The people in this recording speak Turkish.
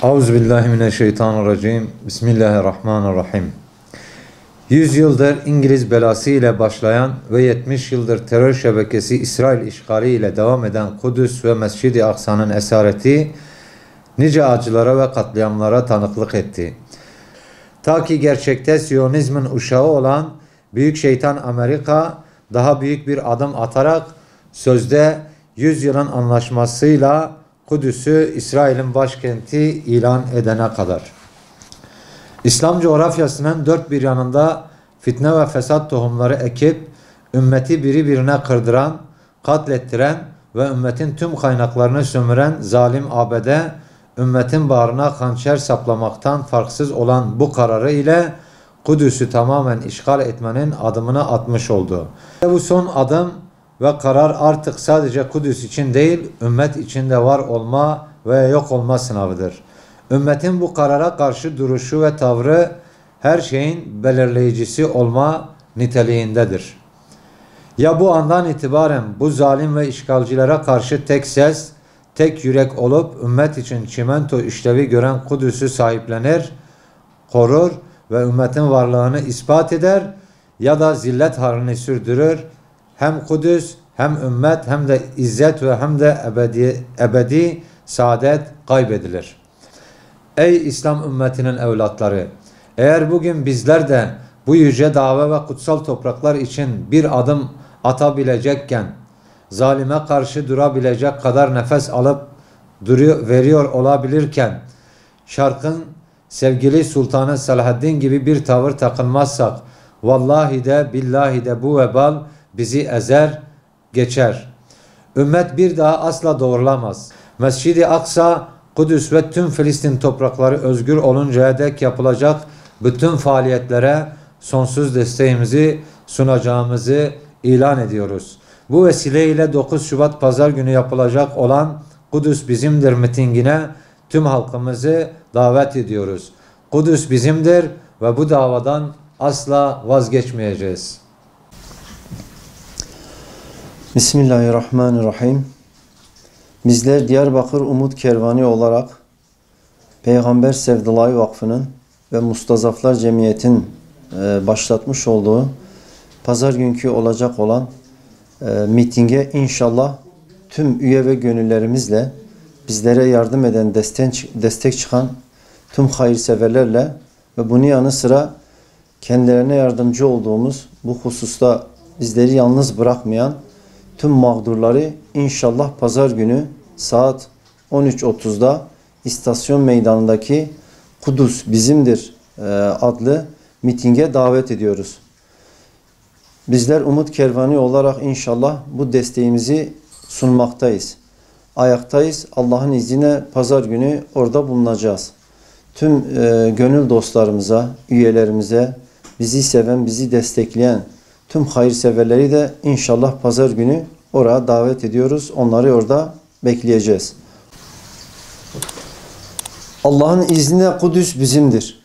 Euzubillahimineşşeytanirracim. Bismillahirrahmanirrahim. 100 yıldır İngiliz belası ile başlayan ve 70 yıldır terör şebekesi İsrail işgali ile devam eden Kudüs ve Mescid-i Aksa'nın esareti nice acılara ve katliamlara tanıklık etti. Ta ki gerçekte Siyonizmin uşağı olan büyük şeytan Amerika daha büyük bir adım atarak sözde 100 yılın anlaşmasıyla Kudüs'ü İsrail'in başkenti ilan edene kadar. İslam coğrafyasının dört bir yanında fitne ve fesat tohumları ekip, ümmeti birbirine kırdıran, katlettiren ve ümmetin tüm kaynaklarını sömüren zalim ABD, ümmetin bağrına hançer saplamaktan farksız olan bu kararı ile Kudüs'ü tamamen işgal etmenin adımını atmış oldu. Bu son adım ve karar artık sadece Kudüs için değil, ümmet içinde var olma ve yok olma sınavıdır. Ümmetin bu karara karşı duruşu ve tavrı her şeyin belirleyicisi olma niteliğindedir. Ya bu andan itibaren bu zalim ve işgalcilere karşı tek ses, tek yürek olup ümmet için çimento işlevi gören Kudüs'ü sahiplenir, korur ve ümmetin varlığını ispat eder ya da zillet halini sürdürür. Hem Kudüs hem ümmet hem de izzet ve hem de ebedi saadet kaybedilir. Ey İslam ümmetinin evlatları! Eğer bugün bizler de bu yüce dava ve kutsal topraklar için bir adım atabilecekken, zalime karşı durabilecek kadar nefes alıp veriyor olabilirken, Şark'ın sevgili Sultanı Selahaddin gibi bir tavır takınmazsak, vallahi de billahi de bu vebal bizi ezer, geçer. Ümmet bir daha asla doğrulamaz. Mescid-i Aksa, Kudüs ve tüm Filistin toprakları özgür oluncaya dek yapılacak bütün faaliyetlere sonsuz desteğimizi sunacağımızı ilan ediyoruz. Bu vesileyle 9 Şubat Pazar günü yapılacak olan Kudüs Bizimdir mitingine tüm halkımızı davet ediyoruz. Kudüs bizimdir ve bu davadan asla vazgeçmeyeceğiz. Bismillahirrahmanirrahim. Bizler Diyarbakır Umut Kervanı olarak Peygamber Sevdalai Vakfı'nın ve Mustazaflar Cemiyet'in başlatmış olduğu pazar günkü olacak olan mitinge inşallah tüm üye ve gönüllerimizle bizlere yardım eden, destek çıkan tüm hayırseverlerle ve bunun yanı sıra kendilerine yardımcı olduğumuz, bu hususta bizleri yalnız bırakmayan tüm mağdurları inşallah pazar günü saat 13.30'da istasyon meydanındaki Kudüs Bizimdir adlı mitinge davet ediyoruz. Bizler Umut Kervanı olarak inşallah bu desteğimizi sunmaktayız. Ayaktayız. Allah'ın izniyle pazar günü orada bulunacağız. Tüm gönül dostlarımıza, üyelerimize, bizi seven, bizi destekleyen tüm hayırseverleri de inşallah pazar günü oraya davet ediyoruz. Onları orada bekleyeceğiz. Allah'ın izniyle Kudüs bizimdir.